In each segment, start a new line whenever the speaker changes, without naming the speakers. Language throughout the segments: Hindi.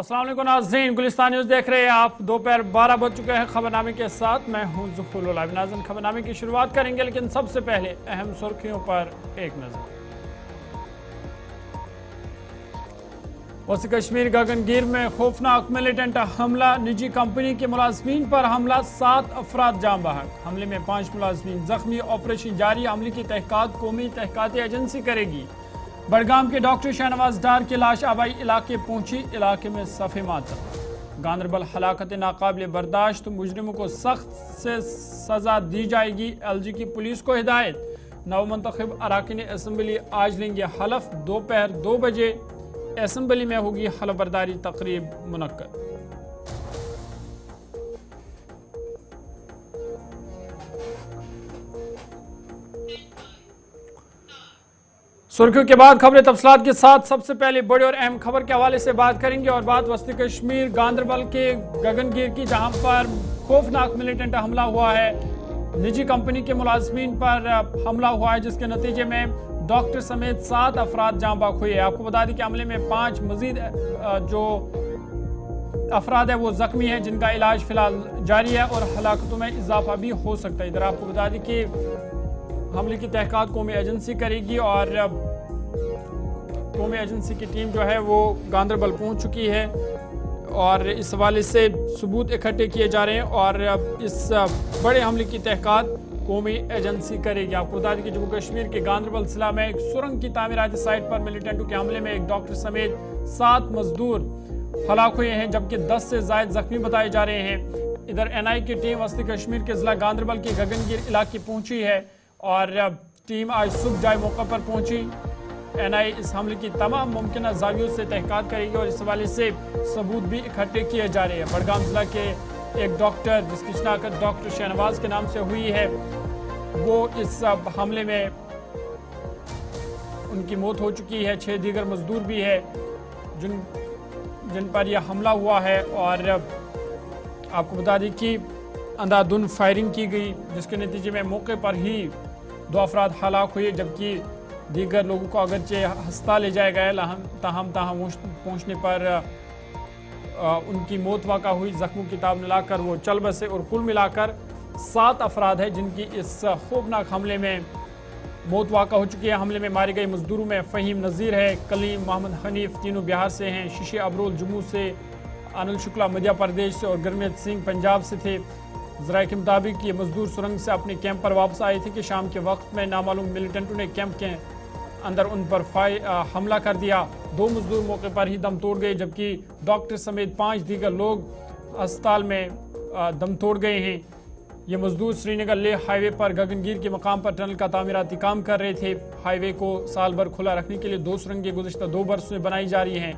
अस्सलाम वालेकुम नाज़रीन, गुलिस्तान न्यूज़ देख रहे हैं आप। दोपहर 12 बज चुके हैं। खबरनामे के साथ मैं हूं ज़ुफ़रुल लाइव। नाज़रीन, खबरनामे की शुरुआत करेंगे, लेकिन सबसे पहले अहम सुर्खियों पर एक नज़र। वसी कश्मीर गगनगीर में खौफनाक मिलिटेंट हमला, निजी कंपनी के मुलाजमीन पर हमला, 7 अफराद जाँ बहक। हमले में 5 मुलाजमीन जख्मी। ऑपरेशन जारी, हमले की तहकीकात कौमी तहकीकाती एजेंसी करेगी। बड़गाम के डॉक्टर शहनवाज डार की लाश आबाई इलाके पहुंची, इलाके में सफ़े मातम। गांदरबल हलाकत नाकाबिल बर्दाश्त, मुजरिमों को सख्त से सजा दी जाएगी। LG की पुलिस को हिदायत। नवमंतखब अराकीन असम्बली आज लेंगे हलफ। दोपहर 2 बजे असम्बली में होगी हलफ बर्दारी तकरीब मुनक्कद। सुर्खियों के बाद खबरें तफसीलात के साथ। सबसे पहले बड़ी और अहम खबर के हवाले से बात करेंगे और बात वस्ती कश्मीर गांदरबल के गगनगीर की, जहां पर खौफनाक मिलिटेंट हमला हुआ है। निजी कंपनी के मुलाजमीन पर हमला हुआ है, जिसके नतीजे में डॉक्टर समेत 7 अफराद जाँ बाक हुए। आपको बता दें कि हमले में 5 मजीद जो अफराद है वो जख्मी हैं, जिनका इलाज फिलहाल जारी है और हलाकतों में इजाफा भी हो सकता है। इधर आपको बता दें कि हमले की तहकीकात कौमी एजेंसी करेगी और कौमी एजेंसी की टीम जो है वो गांदरबल पहुंच चुकी है और इस हवाले से सबूत इकट्ठे किए जा रहे हैं और इस बड़े हमले की तहकीकात कौमी एजेंसी करेगी। आपको बता दें कि जम्मू कश्मीर के गांदरबल जिला में एक सुरंग की तामीराती साइट पर मिलिटेंटों के हमले में एक डॉक्टर समेत 7 मजदूर हलाक हुए हैं, जबकि 10 से ज्यादा जख्मी बताए जा रहे हैं। इधर NI की टीम वस्ती कश्मीर के जिला गांदरबल के गगनगीर इलाके पहुंची है और टीम आज सुबह जाए मौका पर पहुंची। NI इस हमले की तमाम मुमकिन जावियों से तहकीकात करेगी और इस हवाले से सबूत भी इकट्ठे किए जा रहे हैं। बड़गाम जिला के एक डॉक्टर, जिसकी शनाख्त डॉक्टर शहनवाज के नाम से हुई है, वो इस हमले में उनकी मौत हो चुकी है। 6 दीगर मजदूर भी है जिन पर यह हमला हुआ है और आपको बता दें कि अंधाधुंध फायरिंग की गई, जिसके नतीजे में मौके पर ही 2 अफराद हलाक हुए, जबकि दीगर लोगों को अगरचे अस्पताल ले जाया गया, ताहम पहुंचने पर उनकी मौत वाक़ा हुई। जख्मों की ताब मिलाकर वो चल बसे और कुल मिलाकर 7 अफराद हैं जिनकी इस खौफनाक हमले में मौत वाक़ा हो चुकी है। हमले में मारे गए मजदूरों में फ़हीम नज़ीर है, कलीम मोहम्मद हनीफ, तीनों बिहार से हैं, शीशे अबरोल जम्मू से, अनिल शुक्ला मध्य प्रदेश से और गुरमीत सिंह पंजाब से थे। ज़राए के मुताबिक ये मजदूर सुरंग से अपने कैंप पर वापस आए थे कि शाम के वक्त में नामालूम मिलिटेंटों ने कैंप के अंदर उन पर हमला कर दिया। 2 मजदूर मौके पर ही दम तोड़ गए, जबकि डॉक्टर समेत 5 दीगर लोग अस्पताल में दम तोड़ गए हैं। ये मजदूर श्रीनगर लेह हाईवे पर गगनगीर के मकाम पर टनल का तामीराती काम कर रहे थे। हाईवे को साल भर खुला रखने के लिए 2 सुरंगें गुज़िश्ता 2 बरसों में बनाई जा रही हैं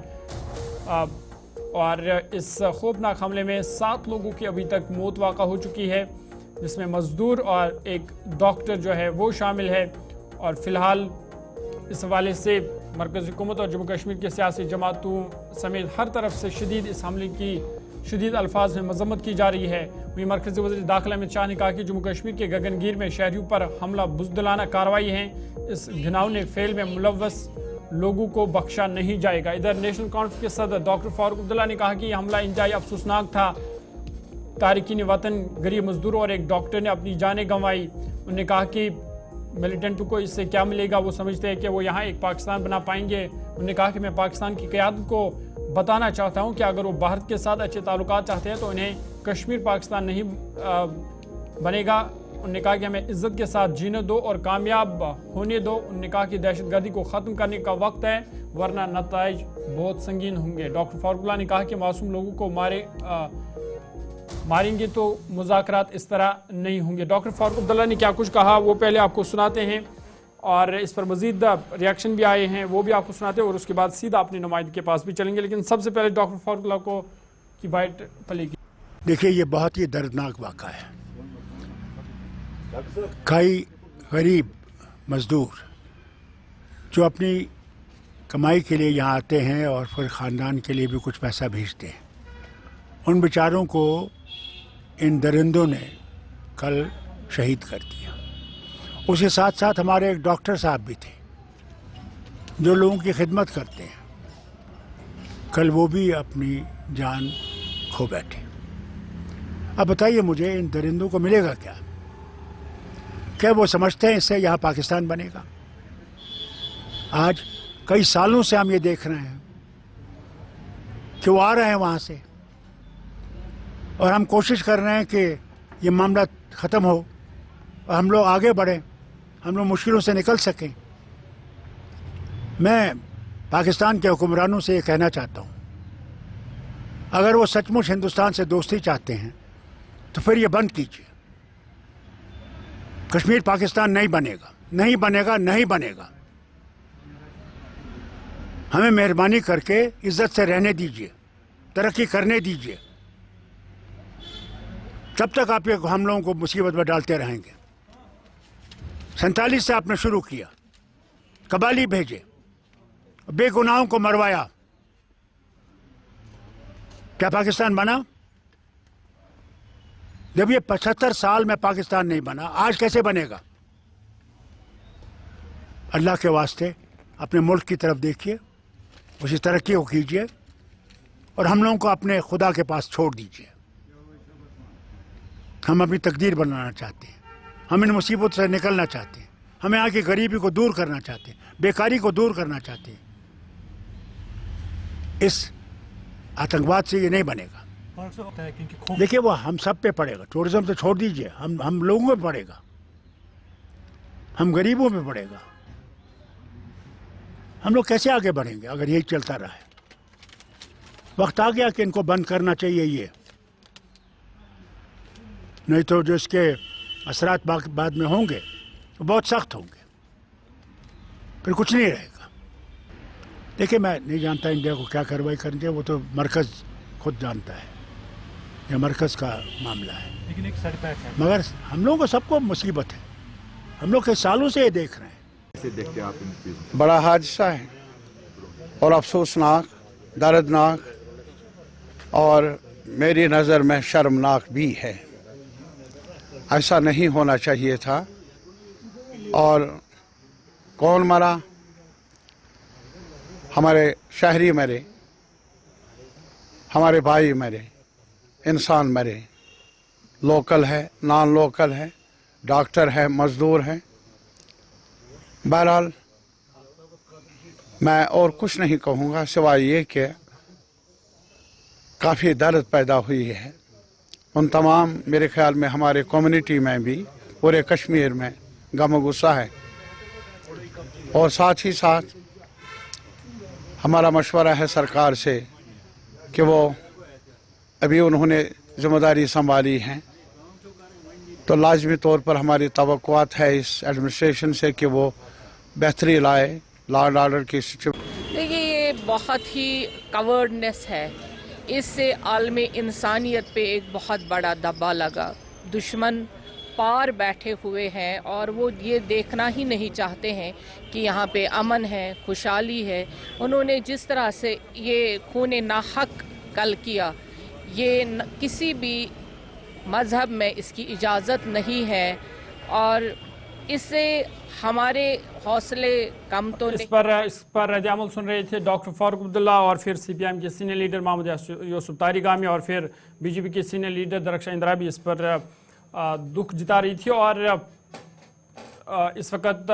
और इस खौफनाक हमले में 7 लोगों की अभी तक मौत वाक़ा हो चुकी है, जिसमें मजदूर और एक डॉक्टर जो है वो शामिल है। और फिलहाल इस हवाले से मरकज़ी हुकूमत और जम्मू कश्मीर के सियासी जमातों समेत हर तरफ से शदीद इस हमले की शदीद अल्फाज में मजम्मत की जा रही है। वहीं मरकज़ी वज़ीर दाखिला अमित शाह ने कहा कि जम्मू कश्मीर के गगनगीर में शहरियों पर हमला बुज़दिलाना कार्रवाई है, इस घिनौने फेल में मुलव्वस लोगों को बख्शा नहीं जाएगा। इधर नेशनल कॉन्फ्रेंस के सदर डॉक्टर फारूक अब्दुल्ला ने कहा कि यह हमला इंतहाई अफसोसनाक था। तारिकीन वतन, गरीब मजदूरों और एक डॉक्टर ने अपनी जानें गंवाई। उन्होंने कहा कि मिलिटेंटों को इससे क्या मिलेगा, वो समझते हैं कि वो यहाँ एक पाकिस्तान बना पाएंगे। उन्होंने कहा कि मैं पाकिस्तान की क़यादत को बताना चाहता हूँ कि अगर वो भारत के साथ अच्छे ताल्लुकात चाहते हैं तो उन्हें कश्मीर पाकिस्तान नहीं बनेगा। उन्होंने कहा कि हमें इज्जत के साथ जीने दो और कामयाब होने दो। उन्होंने कहा कि दहशतगर्दी को ख़त्म करने का वक्त है, वरना नताइज बहुत संगीन होंगे। डॉक्टर फारूक ने कहा कि मासूम लोगों को मारेंगे तो मुज़ाकरात इस तरह नहीं होंगे। डॉक्टर फारूक अब्दुल्ला ने क्या कुछ कहा वो पहले आपको सुनाते हैं और इस पर मज़ीद रिएक्शन भी आए हैं, वो भी आपको सुनाते हैं और उसके बाद सीधा अपने नुमाइंदे के पास भी चलेंगे। लेकिन सबसे पहले डॉक्टर फारूक अब्दुल्ला को की बाइट पलेगी।
देखिए, ये बहुत ही दर्दनाक वाक़ा है। कई गरीब मज़दूर जो अपनी कमाई के लिए यहाँ आते हैं और फिर ख़ानदान के लिए भी कुछ पैसा भेजते हैं, उन बेचारों को इन दरिंदों ने कल शहीद कर दिया। उसके साथ साथ हमारे एक डॉक्टर साहब भी थे जो लोगों की खिदमत करते हैं। कल वो भी अपनी जान खो बैठे। अब बताइए मुझे, इन दरिंदों को मिलेगा क्या? क्या वो समझते हैं इससे यहाँ पाकिस्तान बनेगा? आज कई सालों से हम ये देख रहे हैं कि वो आ रहे हैं वहाँ से, और हम कोशिश कर रहे हैं कि ये मामला ख़त्म हो और हम लोग आगे बढ़ें, हम लोग मुश्किलों से निकल सकें। मैं पाकिस्तान के हुक्मरानों से ये कहना चाहता हूँ, अगर वो सचमुच हिंदुस्तान से दोस्ती चाहते हैं तो फिर ये बंद कीजिए। कश्मीर पाकिस्तान नहीं बनेगा, नहीं बनेगा, नहीं बनेगा। हमें मेहरबानी करके इज्जत से रहने दीजिए, तरक्की करने दीजिए। कब तक आप ये हम लोगों को मुसीबत में डालते रहेंगे? 47 से आपने शुरू किया, कबाली भेजे, बेगुनाहों को मरवाया। क्या पाकिस्तान बना? जब ये 75 साल में पाकिस्तान नहीं बना, आज कैसे बनेगा? अल्लाह के वास्ते अपने मुल्क की तरफ देखिए, उसी तरक्की को कीजिए और हम लोगों को अपने खुदा के पास छोड़ दीजिए। हम अपनी तकदीर बनाना चाहते हैं, हम इन मुसीबत से निकलना चाहते हैं, हमें यहाँ की गरीबी को दूर करना चाहते हैं, बेकारी को दूर करना चाहते हैं। इस आतंकवाद से ये नहीं बनेगा। देखिए वो हम सब पे पड़ेगा, टूरिज्म तो छोड़ दीजिए, हम लोगों पे पड़ेगा, हम गरीबों पे पड़ेगा। हम लोग कैसे आगे बढ़ेंगे अगर यही चलता रहा है? वक्त आ गया कि इनको बंद करना चाहिए ये, नहीं तो जो इसके असरात बाद में होंगे वो बहुत सख्त होंगे, फिर कुछ नहीं रहेगा। देखिए मैं नहीं जानता इंडिया को क्या कार्रवाई करनी चाहिए, वो तो मरकज़ खुद जानता है, ये मरकज़ का मामला है।
लेकिन एक सेटबैक है,
मगर हम लोगों को सबको मुसीबत है, हम लोग कई सालों से ये देख रहे हैं।
देखते हैं आप इन चीज़ों
बड़ा हादसा है और अफसोसनाक, दर्दनाक और मेरी नज़र में शर्मनाक भी है। ऐसा नहीं होना चाहिए था। और कौन मरा? हमारे शहरी मरे, हमारे भाई मरे, इंसान मरे, लोकल है, नॉन लोकल है, डॉक्टर है, मज़दूर है। बहरहाल मैं और कुछ नहीं कहूँगा सिवाय ये कि काफ़ी दर्द पैदा हुई है उन तमाम, मेरे ख्याल में हमारे कम्युनिटी में भी, पूरे कश्मीर में गम गुस्सा है। और साथ ही साथ हमारा मशवरा है सरकार से कि वो अभी उन्होंने जिम्मेदारी संभाली है तो लाजमी तौर पर हमारी तवक्कुआत है इस एडमिनिस्ट्रेशन से कि वो बेहतरी लाए लॉ एंड ऑर्डर की सिचुएशन।
देखिए ये बहुत ही कवर्डनेस है, इससे आलमी इंसानियत पे एक बहुत बड़ा दबा लगा। दुश्मन पार बैठे हुए हैं और वो ये देखना ही नहीं चाहते हैं कि यहाँ पे अमन है, खुशहाली है। उन्होंने जिस तरह से ये खून नाहक कल किया, ये किसी भी मज़हब में इसकी इजाज़त नहीं है और इससे हमारे हौसले कम तो
इस पर रद्द-ए-अमल सुन रहे थे डॉक्टर फारूक अब्दुल्ला और फिर सीपीएम के सीनियर लीडर मोहम्मद यूसुफ तारिगामी और फिर बीजेपी के सीनियर लीडर दरख्शां इंदिरा भी इस पर दुख जता रही थी। और इस वक्त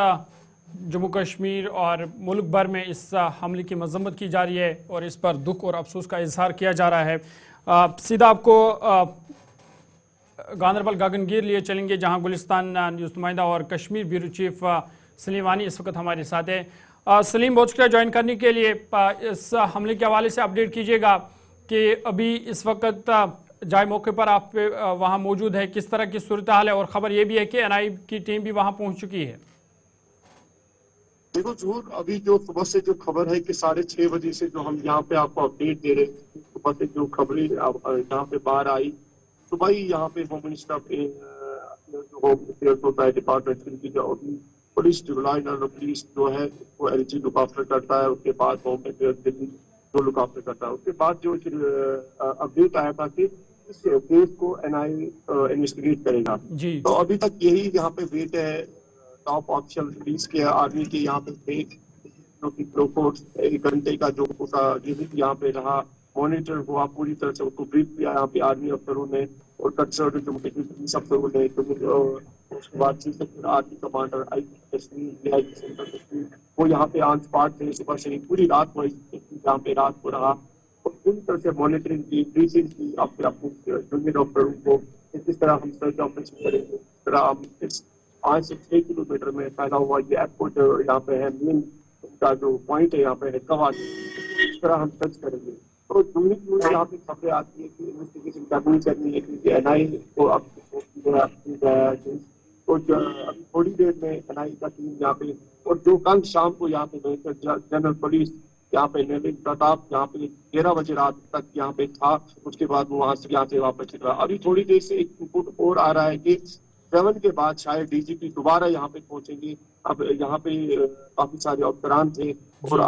जम्मू कश्मीर और मुल्क भर में इस हमले की मजम्मत की जा रही है और इस पर दुख और अफसोस का इजहार किया जा रहा है। सीधा आपको गांधरबल गगनगीर लिए चलेंगे जहां गुलिस्तान न्यूज़ नुमाइंदा और कश्मीर ब्यूरो चीफ सलीम वानी इस वक्त हमारे साथ है। सलीम, बहुत शुक्रिया ज्वाइन करने के लिए। इस हमले के हवाले से अपडेट कीजिएगा कि अभी इस वक्त जाए मौके पर आप वहां मौजूद है, किस तरह की सूरत हाल है, और खबर यह भी है कि एनआई की टीम भी वहां पहुंच चुकी है।
देखो जरूर, अभी जो सुबह से जो खबर है कि 6:30 बजे से जो हम यहाँ पे आपको अपडेट दे रहे हैं, सुबह से जो खबरें यहाँ पे बाहर आई, सुबह ही यहाँ पे होम मिनिस्टर जो होम अफेयर्स होता है डिपार्टमेंट की जो पुलिस पुलिस जो है वो एलजी लुक आफ्टर करता है, उसके बाद होम अफेयर्स दिल्ली जो लुक आफ्टर करता है, उसके बाद जो अपडेट आया था कि इस केस को एनआई इन्वेस्टिगेट करेगा। तो अभी तक यही यहाँ पे वेट है, टॉप ऑफिशियल पुलिस के आर्मी के यहाँ पे वेट जो कि प्रोकोर्स 1 घंटे का जो उसका विजिट यहाँ पे रहा, मॉनिटर हुआ पूरी तरह से, उसको ब्रीफ किया यहाँ पे आर्मी अफसरों ने और कंसर्न जो पुलिस अफसरों ने। उसके बाद army commander IG Kashmir, DIG central Kashmir, वो यहाँ पे ऑन स्पॉट थे सुबह से ही, पूरी रात को यहाँ पे रात को रहा और पूरी तरह से मॉनिटरिंग की, ब्रीफिंग की अपने जूनियर अफसरों को किस तरह हम सर्च ऑपरेशन करेंगे, किस तरह हम इस 5 से 6 किलोमीटर में फैला हुआ ये एयरपोर्ट यहाँ पे है, मेन का जो पॉइंट है यहाँ पे है कवाद, इस तरह हम सर्च करेंगे। तो दूर यहाँ पे खबरें आती है कि इन्वेस्टिगेशन करनी है क्योंकि एनआई को अब तो अभी थोड़ी देर में एनआई का टीम यहाँ पे, और जो कल शाम को यहाँ पे जनरल पुलिस यहाँ पे नवीन प्रताप यहाँ पे 11 बजे रात तक यहाँ पे था, उसके बाद वो वहां से यहाँ से वापस चला। अभी थोड़ी देर से एक रिपोर्ट और आ रहा है कि 7 के बाद शायद डीजीपी दोबारा यहाँ पे पहुंचेंगे। अब यहाँ पे काफी सारे अफसरान थे और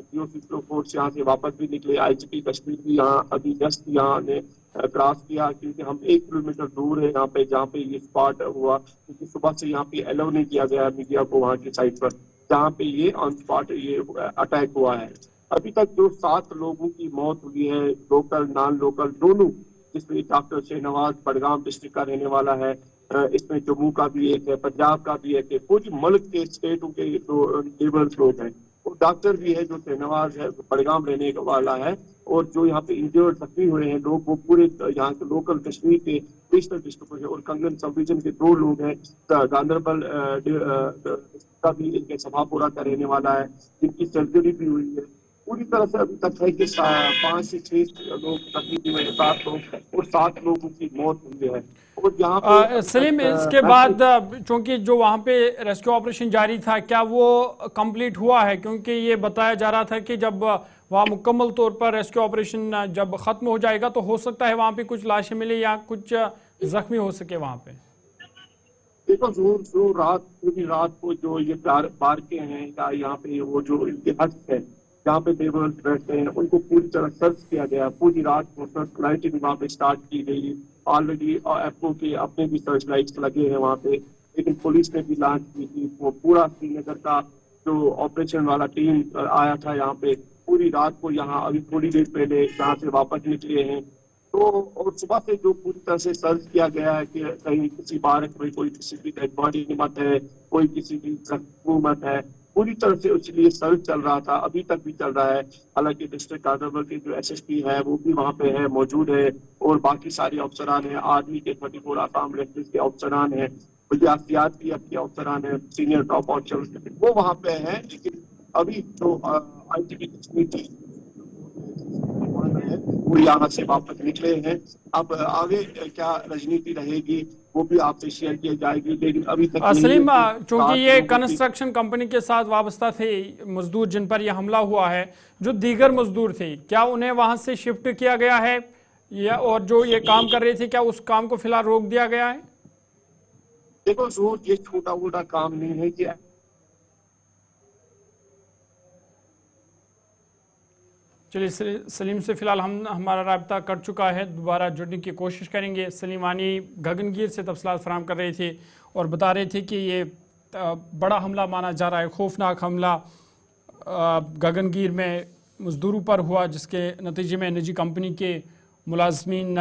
जीओसी फोर्स यहाँ से वापस भी निकले। आईजीपी कश्मीर भी यहाँ अभी जस्ट यहाँ ने क्रॉस किया क्योंकि हम 1 किलोमीटर दूर है यहाँ पे जहाँ पे ये स्पॉट हुआ, क्योंकि सुबह से यहाँ पे अलाउ नहीं किया गया मीडिया को वहाँ की साइड पर जहाँ पे ये ऑन स्पॉट ये अटैक हुआ है। अभी तक जो 7 लोगों की मौत हुई है, लोकल नॉन लोकल दोनों, जिसमें डॉक्टर शहनवाज बडगाम डिस्ट्रिक्ट का रहने वाला है, इसमें जम्मू का भी एक है, पंजाब का भी एक है, कुछ मुल्क के स्टेटों के जो लेबर्स लोग हैं। और डॉक्टर भी है जो शहनवाज है बडगाम रहने वाला है, और जो यहाँ पे इंजर्ड जख्मी हुए हैं लोग वो पूरे यहाँ के लोकल कश्मीर के ईस्टर्न डिस्ट्रिक्ट है। और कंगन सब डिवीजन के 2 लोग हैं, गांधरबल का भी इनके सभापुरा का रहने वाला है जिनकी सर्जरी भी हुई है। पूरी तरह से अभी तक है कि 5 से 6 लोग जख्मी हुए, 7 लोग और 7 लोगों की मौत हुई है। और यहाँ पे
सलीम, इसके बाद चूंकि जो वहाँ पे रेस्क्यू ऑपरेशन जारी था, क्या वो कंप्लीट हुआ है? क्योंकि ये बताया जा रहा था कि जब वहाँ मुकम्मल तौर पर रेस्क्यू ऑपरेशन जब खत्म हो जाएगा तो हो सकता है वहाँ पे कुछ लाशें मिले या कुछ जख्मी हो सके वहाँ पे।
देखो जो रात पूरी रात को जो ये पार्के हैं या यहाँ पे वो जो इनके हट है जहाँ पे लेबर्स बैठते हैं उनको पूरी तरह सर्च किया गया। पूरी रात को सर्च लाइटिंग वहाँ पे स्टार्ट की गई। ऑलरेडी एफओ के अपने भी सर्च लाइट्स लगे हैं वहाँ पे, लेकिन पुलिस ने भी लॉन्च की थी। वो पूरा श्रीनगर का जो ऑपरेशन वाला टीम आया था यहाँ पे पूरी रात को, यहाँ अभी थोड़ी देर पहले यहाँ से वापस निकले हैं। तो और सुबह से जो पूरी तरह से सर्च किया गया है कि कहीं किसी बारक में कोई किसी की डेड बॉडी मत है, कोई किसी की जख्मी मत है, पूरी तरह से उसके लिए सर्च चल रहा था, अभी तक भी चल रहा है। हालांकि डिस्ट्रिक्ट गांधरबल के जो एसएसपी है वो भी वहाँ पे है, मौजूद है, और बाकी सारे अफसरान हैं, आर्मी के 24 आसाम रेफरीज के अफसरान हैं, सियात की के अफसरान है, सीनियर टॉप ऑफिसर वो वहाँ पे है। लेकिन अभी जो आईजीपी कश्मीर की वो यहाँ से वापस निकले हैं। अब आगे क्या राजनीति रहेगी वो भी आपसे शेयर की जाएगी, लेकिन अभी तक
सलीम, चूंकि ये कंस्ट्रक्शन कंपनी के साथ वाबस्ता थे मजदूर जिन पर यह हमला हुआ है, जो दीगर मजदूर थे क्या उन्हें वहां से शिफ्ट किया गया है या और जो ये काम कर रहे थे क्या उस काम को फिलहाल रोक दिया गया है?
देखो जोर ये छोटा मोटा काम नहीं है कि
चलिए, सलीम से फिलहाल हमारा राब्ता कट चुका है, दोबारा जुड़ने की कोशिश करेंगे। सलीमानी गगनगीर से तफसीलात फराहम कर रहे थे और बता रहे थे कि ये बड़ा हमला माना जा रहा है, खौफनाक हमला गगनगीर में मजदूरों पर हुआ, जिसके नतीजे में निजी कंपनी के मुलाजमीन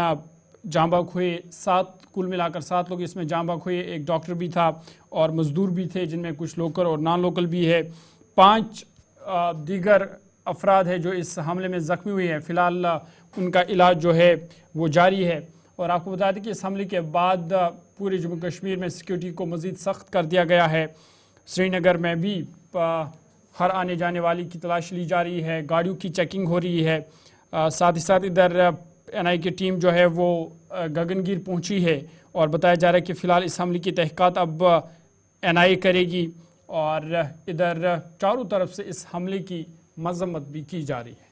जाँ बाग हुए। 7 कुल मिलाकर 7 लोग इसमें जाँ बाग हुए, एक डॉक्टर भी था और मजदूर भी थे जिनमें कुछ लोकल और नॉन लोकल भी है। 5 दीगर अफराद है जो इस हमले में ज़ख्मी हुए हैं। फ़िलहाल उनका इलाज जो है वो जारी है। और आपको बता दें कि इस हमले के बाद पूरे जम्मू कश्मीर में सिक्योरिटी को मज़ीद सख्त कर दिया गया है। श्रीनगर में भी हर आने जाने वाली की तलाश ली जा रही है, गाड़ियों की चेकिंग हो रही है। साथ ही साथ इधर एनआई की टीम जो है वो गगनगीर पहुंची है और बताया जा रहा है कि फ़िलहाल इस हमले की तहक़ीक़ात अब एनआई करेगी। और इधर चारों तरफ से इस हमले की मजम्मत भी की जा रही है।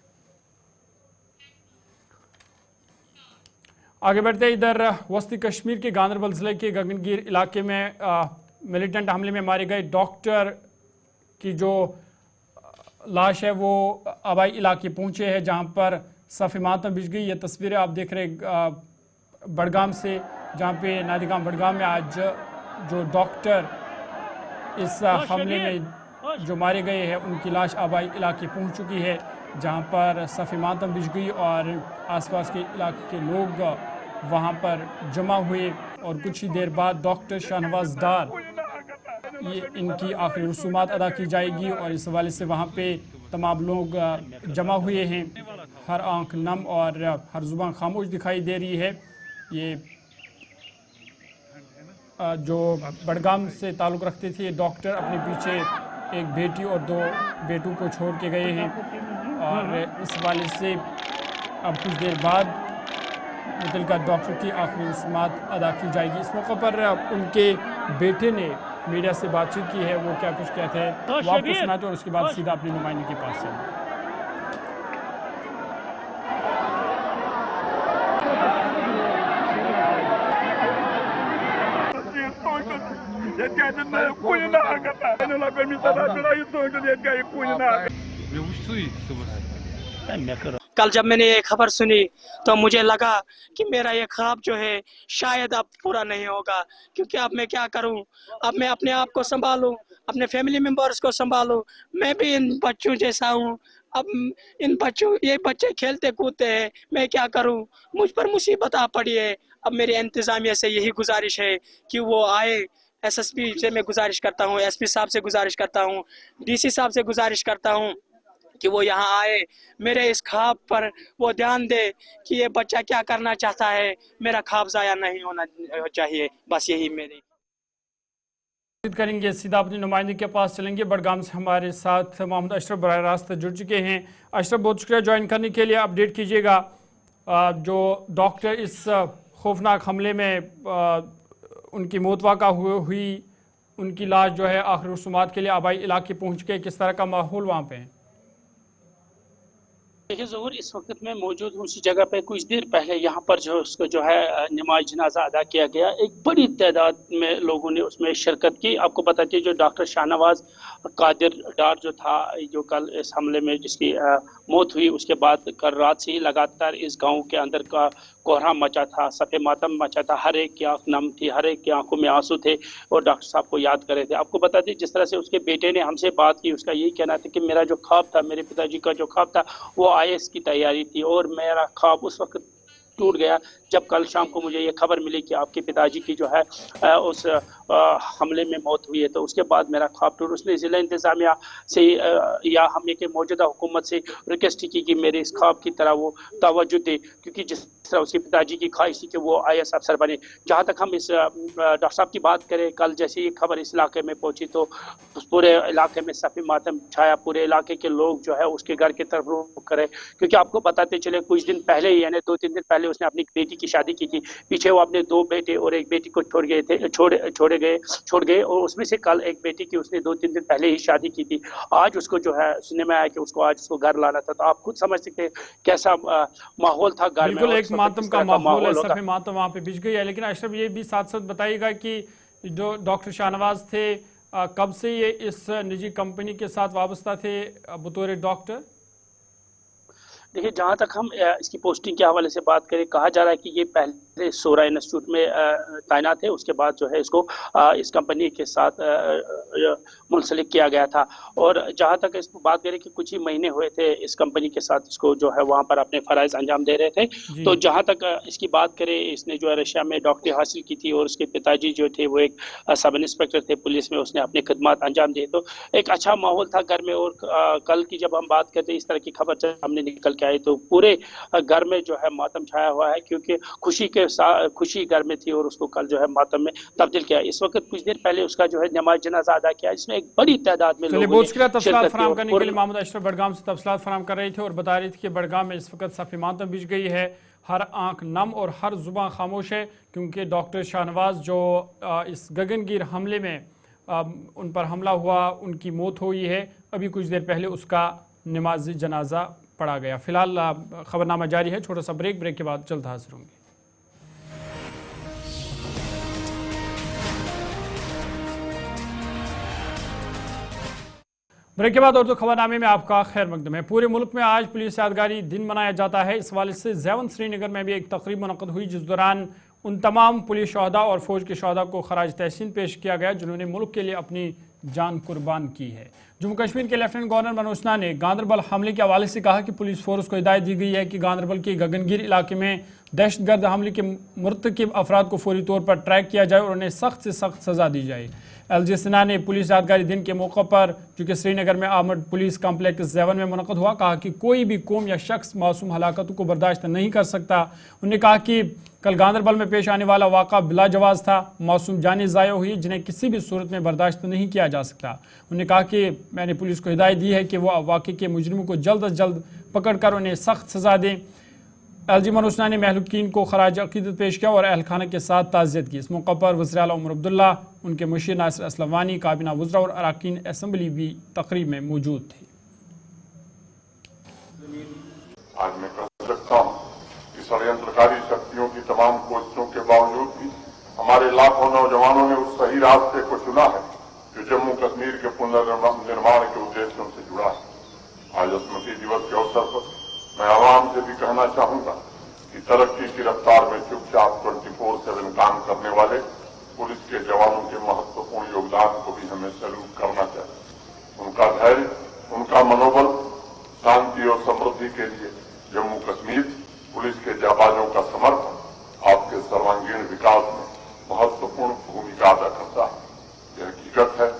आगे बढ़ते इधर वस्ती कश्मीर के गांधरबल ज़िले के गगनगीर इलाके में मिलिटेंट हमले में मारे गए डॉक्टर की जो लाश है वो आबाई इलाके पहुंचे हैं, जहां पर सफ़े मातम बिछ गई। ये तस्वीरें आप देख रहे बडगाम से, जहां पे नादिगाम बडगाम में आज जो डॉक्टर इस हमले में जो मारे गए हैं उनकी लाश आबाई इलाके पहुंच चुकी है, जहां पर सफ़े मातम बिछ गई और आसपास के इलाके के लोग वहां पर जमा हुए। और कुछ ही देर बाद डॉक्टर शाहनवाज डार ये इनकी आखिरी रसूमात अदा की जाएगी और इस हवाले से वहाँ पे तमाम लोग जमा हुए हैं। हर आंख नम और हर जुबान खामोश दिखाई दे रही है। ये जो बड़गाम से ताल्लुक़ रखते थे डॉक्टर अपने पीछे एक बेटी और 2 बेटों को छोड़ के गए हैं और इस हवाले से अब कुछ देर बाद मुतल्लिका डॉक्टर की आखिरी रस्मात अदा की जाएगी। इस मौके पर उनके बेटे ने मीडिया से बातचीत की है, वो क्या कुछ कहते हैं वो आपको सुनाते और उसके बाद सीधा अपनी नुमाइंदे के पास चलें।
कल जब मैंने ये खबर सुनी तो मुझे लगा कि मेरा ये ख्वाब जो है शायद अब पूरा नहीं होगा, क्योंकि अब मैं क्या करूं, अब मैं अपने आप को संभालूं, अपने फैमिली मेंबर्स को संभालूं। मैं भी इन बच्चों जैसा हूं, अब ये बच्चे खेलते कूदते हैं, मैं क्या करूं, मुझ पर मुसीबत आ पड़ी है। अब मेरी इंतजामिया से यही गुजारिश है कि वो आए। एसएसपी से मैं गुजारिश करता हूँ, एसपी साहब से गुजारिश करता हूँ, डीसी साहब से गुजारिश करता हूँ कि वो यहाँ आए, मेरे इस ख्वाब पर वो ध्यान दे कि ये बच्चा क्या करना चाहता है, मेरा ख्वाब ज़ाया नहीं होना चाहिए। बस यही मेरी
करेंगे। सीधा अपनी नुमाइंदे के पास चलेंगे। बड़गाम से हमारे साथ मोहम्मद अशरफ बराह रास्त जुड़ चुके हैं। अशरफ, बहुत शुक्रिया ज्वाइन करने के लिए। अपडेट कीजिएगा, जो डॉक्टर इस खौफनाक हमले में उनकी मौत वाक़ा हुई, उनकी लाश जो है आखिरी रसूमात के लिए आबाई इलाके पहुँच के, किस तरह का माहौल वहाँ पे है?
देखिए ज़हूर, इस वक्त मैं मौजूद हूँ उसी जगह पे। कुछ देर पहले यहाँ पर उसको जो है नमाज जनाजा अदा किया गया। एक बड़ी तादाद में लोगों ने उसमें शिरकत की। आपको बता दें, जो डॉक्टर शाहनवाज कादिर डार जो था, जो कल इस हमले में जिसकी मौत हुई, उसके बाद कल रात से ही लगातार इस गाँव के अंदर का कोहराम मचा था, सफ़े मातम मचा था। हर एक की आँख नम थी, हर एक की आंखों में आंसू थे और डॉक्टर साहब को याद कर रहे थे। आपको बता दें, जिस तरह से उसके बेटे ने हमसे बात की, उसका यही कहना था कि मेरा जो ख्वाब था, मेरे पिताजी का जो ख्वाब था, वो IAS की तैयारी थी और मेरा ख्वाब उस वक्त टूट गया जब कल शाम को मुझे ये खबर मिली कि आपके पिताजी की जो है उस हमले में मौत हुई है। तो उसके बाद मेरा ख्वाब टूट। उसने ज़िला इंतज़ामिया से या हमें के मौजूदा हुकूमत से रिक्वेस्ट की कि मेरे इस ख्वाब की तरह वो तवज्जो दे, क्योंकि जिस तरह उसके पिताजी की ख्वाहिश थी कि वो IAS अफसर बने। जहाँ तक हम इस डॉक्टर साहब की बात करें, कल जैसे ये खबर इस इलाके में पहुंची तो पूरे इलाके में सफ़े मातम छाया। पूरे इलाके के लोग जो है उसके घर की तरफ रुख करे, क्योंकि आपको बताते चले कुछ दिन पहले ही, यानी 2-3 दिन पहले उसने अपनी बेटी की शादी की थी। पीछे वो अपने 2 बेटे और एक बेटी को छोड़ गए और उसमें से कल एक बेटी की उसने 2-3 दिन पहले ही शादी की थी। आज उसको जो है सुनने में आया कि उसको आज उसको घर लाना था। तो आप खुद समझ सकते हैं कैसा माहौल था घर में।
बिल्कुल एक मातम का माहौल है, सफ़े मातम वहाँ पे बिछ गई है। लेकिन अशरफ, ये भी साथ साथ बताइएगा कि जो डॉक्टर शाहनवाज थे, कब से ये इस निजी कंपनी के साथ वाबस्ता थे बतौर डॉक्टर?
देखिए, जहाँ तक हम इसकी पोस्टिंग के हवाले से बात करें, कहा जा रहा है कि ये पहले सोरा इंस्टीट्यूट में तैनात है, उसके बाद जो है इसको इस कंपनी के साथ मुंसलिक किया गया था। और जहाँ तक इस बात करें कि कुछ ही महीने हुए थे इस कंपनी के साथ इसको जो है वहाँ पर अपने फ़राइज़ अंजाम दे रहे थे। तो जहाँ तक इसकी बात करें, इसने जो है रशिया में डॉक्टरी हासिल की थी और उसके पिताजी जो थे वो एक सब इंस्पेक्टर थे पुलिस में, उसने अपने खिदमत अंजाम दिए। तो एक अच्छा माहौल था घर में। और कल की जब हम बात करते इस तरह की खबर सामने निकल के आई तो पूरे घर में जो है मातम छाया हुआ है, क्योंकि खुशी घर में थी और उसको कल जो है मातम में तब्दील किया। इस वक्त कुछ देर पहले उसका जो है नमाज जनाजा अदा किया, जिसमें एक बड़ी तादाद में लोगों ने
बहुत शुक्रिया तफसीलात फराहम करने के लिए। मोहम्मद अशरफ बड़गाम से तफसीलात फराहम कर रही थी और बता रही थी कि बड़गाम में इस वक्त सफ़े मातम बिछ गई है, हर आंख नम और हर जुबान खामोश है, क्योंकि डॉक्टर शाहनवाज जो इस गगनगिर हमले में उन पर हमला हुआ, उनकी मौत हुई है। अभी कुछ देर पहले उसका नमाज जनाजा पढ़ा गया। फिलहाल खबरनामा जारी है, छोटा सा ब्रेक के बाद जल्द हाजिर होंगे। ब्रेक के बाद और तो खबरनामे में आपका खैर मकदम है। पूरे मुल्क में आज पुलिस यादगारी दिन मनाया जाता है। इस हवाले से ज़ैवन श्रीनगर में भी एक तकरीब मुनक़्क़द हुई, जिस दौरान उन तमाम पुलिस शहदा और फौज के शहदा को खराज तहसीन पेश किया गया जिन्होंने मुल्क के लिए अपनी जान कुर्बान की है। जम्मू कश्मीर के लेफ्टिनेंट गवर्नर मनोज सिन्हा ने गांदरबल हमले के हवाले से कहा कि पुलिस फोर्स को हिदायत दी गई है कि गांदरबल के गगनगिर इलाके में दहशतगर्द हमले के मुर्तकिब अफराद को फौरी तौर पर ट्रैक किया जाए और उन्हें सख्त से सख्त सजा दी जाए। LG सिन्हा ने पुलिस यादगारी दिन के मौके पर, जो कि श्रीनगर में आर्मर्ड पुलिस कॉम्प्लेक्स 7 में मुनक़द हुआ, कहा कि कोई भी कौम या शख्स मासूम हलाकतों को बर्दाश्त नहीं कर सकता। उन्होंने कहा कि कल गांदरबल में पेश आने वाला वाक़ा बिलाजवाज़ था, मासूम जानें ज़ाया हुई जिन्हें किसी भी सूरत में बर्दाश्त नहीं किया जा सकता। उन्होंने कहा कि मैंने पुलिस को हिदायत दी है कि वह वाक़े के मुजरिमों को जल्द अज जल्द पकड़ कर उन्हें सख्त सज़ा दें। LG मनोज सिन्हा ने महलूकीन को खराज अक़ीदत पेश किया और अहल खाना के साथ ताज़ियत की। इस मौके पर वज़ीर आला उमर अब्दुल्ला, उनके मुशीर नासिर असलम वानी, काबीना वज़रा और अरकान असम्बली भी तकरीब में मौजूद थे।
आज मैं कह सकता हूँ कि षड्यंत्रकारी शक्तियों की तमाम कोशिशों के बावजूद भी हमारे लाखों नौजवानों ने उस सही रास्ते को चुना है जो जम्मू कश्मीर के पुनर्निर्माण के उद्देश्यों से जुड़ा है। आज स्मृति दिवस के अवसर पर मैं आवाम से भी कहना चाहूंगा कि तरक्की की रफ्तार में चुपचाप 24/7 काम करने वाले पुलिस के जवानों के महत्वपूर्ण योगदान को भी हमें सैल्यूट करना चाहिए। उनका धैर्य, उनका मनोबल, शांति और समृद्धि के लिए जम्मू कश्मीर पुलिस के जाबाजों का समर्पण आपके सर्वांगीण विकास में महत्वपूर्ण भूमिका अदा करता है। यह हकीकत है।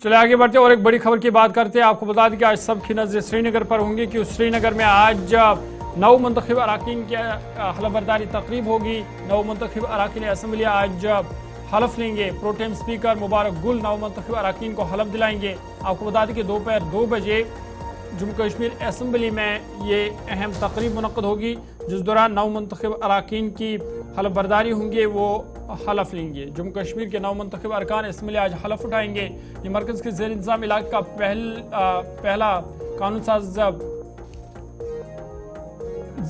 चलिए आगे बढ़ते और एक बड़ी खबर की बात करते हैं। आपको बता दें कि आज सबकी नजरें श्रीनगर पर होंगी कि श्रीनगर में आज 9 मुंतखब अराकीन की हलफबरदारी तकरीब होगी। 9 मुंतखब अराकीन असम्बली आज हलफ लेंगे। प्रोटेम स्पीकर मुबारक गुल 9 मुंतखब अराकीन को हलफ दिलाएंगे। आपको बता दें कि दोपहर 2 बजे जम्मू कश्मीर असम्बली में ये अहम तकरीब मुनक़द होगी, जिस दौरान 9 मुंतखब अराकीन की हलफबरदारी होंगे, वो हलफ लेंगे। जम्मू कश्मीर के 9 मुंतखब अरकान असम्बली आज हलफ उठाएंगे। ये मरकज़ के ज़ेर इंतज़ाम इलाके का पहला कानून साज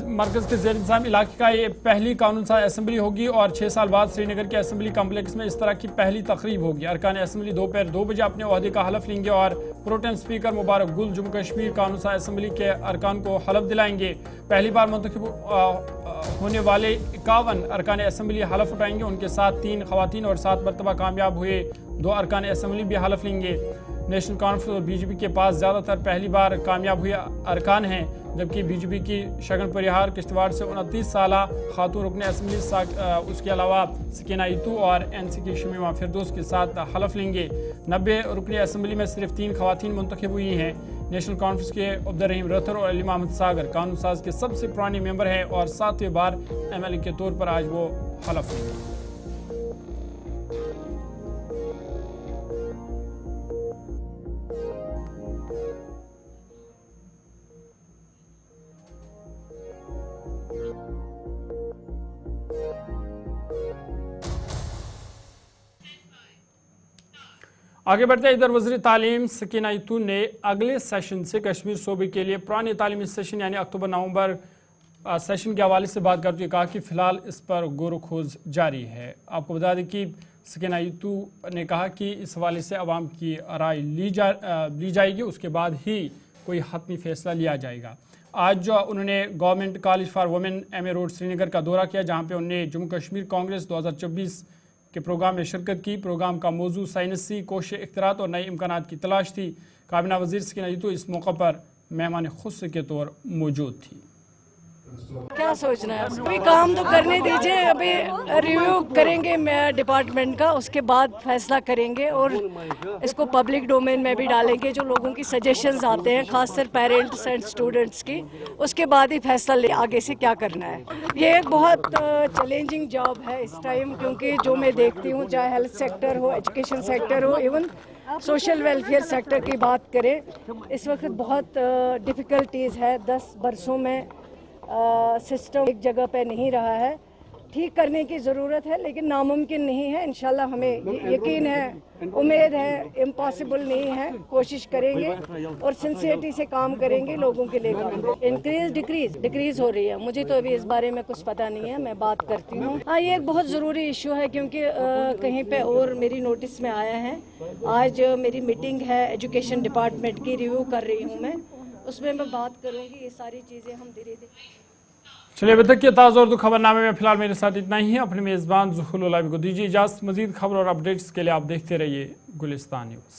मरकज़ के ज़ेर इंतज़ाम इलाके का ये पहली कानून साज असम्बली होगी और 6 साल बाद श्रीनगर के असम्बली कम्प्लेक्स में इस तरह की पहली तकरीब होगी। अरकान असम्बली दोपहर 2 बजे अपने ओहदे का हलफ लेंगे और प्रोटेम स्पीकर मुबारक गुल जम्मू कश्मीर कानून साज असम्बली के अरकान को हलफ दिलाएंगे। पहली बार मुंतखब होने वाले 51 अरकान असम्बली हलफ उठाएंगे। उनके साथ 3 ख़वातीन और 7 मरतबा कामयाब हुए 2 अरकान असम्बली भी हलफ लेंगे। नेशनल कॉन्फ्रेंस और बीजेपी के पास ज़्यादातर पहली बार कामयाब हुए अरकान हैं, जबकि बीजेपी की शगन परिहार किश्तवाड़ से 29 साला खातून रुकन असम्बली, उसके अलावा सकीना इतू और NC की शमीमा फिरदौस के साथ हलफ लेंगे। 90 रुकन असम्बली में सिर्फ 3 ख़वातीन मुंतखब हुई हैं। नेशनल कॉन्फ्रेंस के अब्दुल रहीम रथर और अली मोहम्मद सागर कानून साज के सबसे पुराने मेंबर हैं और 7वें बार MLA के तौर पर आज वो हलफ लेंगे। आगे बढ़ते हैं, इधर वज़ीर तालीम सकीना इतू ने अगले सेशन से कश्मीर सूबे के लिए पुराने तालीमी सेशन यानी अक्टूबर-नवंबर सेशन के हवाले से बात करते हुए कहा कि फ़िलहाल इस पर गौर खोज जारी है। आपको बता दें कि सकीना इतू ने कहा कि इस हवाले से आवाम की राय ली जाएगी, उसके बाद ही कोई हतमी फैसला लिया जाएगा। आज उन्होंने government college for women MA road Srinagar का दौरा किया, जहाँ पे उन्होंने जम्मू कश्मीर कांग्रेस 2024 के प्रोग्राम में शिरकत की। प्रोग्राम का मौजू साइंसी कोश इख्तिरात और नए इम्कानात की तलाश थी। काबीना वज़ीर सकीना इतू इस मौके पर मेहमान खुसूसी के तौर मौजूद थी।
क्या सोचना है, अभी काम तो करने दीजिए, अभी रिव्यू करेंगे डिपार्टमेंट का, उसके बाद फैसला करेंगे और इसको पब्लिक डोमेन में भी डालेंगे। जो लोगों की सजेशंस आते हैं, खासकर पेरेंट्स एंड स्टूडेंट्स की, उसके बाद ही फैसला ले आगे से क्या करना है। ये एक बहुत चैलेंजिंग जॉब है इस टाइम, क्योंकि जो मैं देखती हूँ, चाहे हेल्थ सेक्टर हो, एजुकेशन सेक्टर हो, इवन सोशल वेलफेयर सेक्टर की बात करें, इस वक्त बहुत डिफ़िकल्टीज़ है। 10 बरसों में सिस्टम एक जगह पे नहीं रहा है। ठीक करने की ज़रूरत है, लेकिन नामुमकिन नहीं है। इंशाल्लाह हमें यकीन है, उम्मीद है, इम्पॉसिबल नहीं है। कोशिश करेंगे और सिंसियरिटी से काम करेंगे, लोगों के लिए काम। इंक्रीज डिक्रीज हो रही है, मुझे तो अभी इस बारे में कुछ पता नहीं है, मैं बात करती हूँ। हाँ, ये एक बहुत ज़रूरी इशू है, क्योंकि कहीं पे और मेरी नोटिस में आया है। आज मेरी मीटिंग है एजुकेशन डिपार्टमेंट की, रिव्यू कर रही हूँ मैं, उसमें मैं बात करूँगी। ये सारी चीज़ें हम धीरे धीरे
चलिए अभी तक के ताज़ा उर्दू खबरनामे में फिलहाल मेरे साथ इतना ही है। अपने मेज़बान ज़ुहुल उलावी को दीजिए इजाज़त। मज़ीद खबर और अपडेट्स के लिए आप देखते रहिए गुलिस्तान न्यूज़।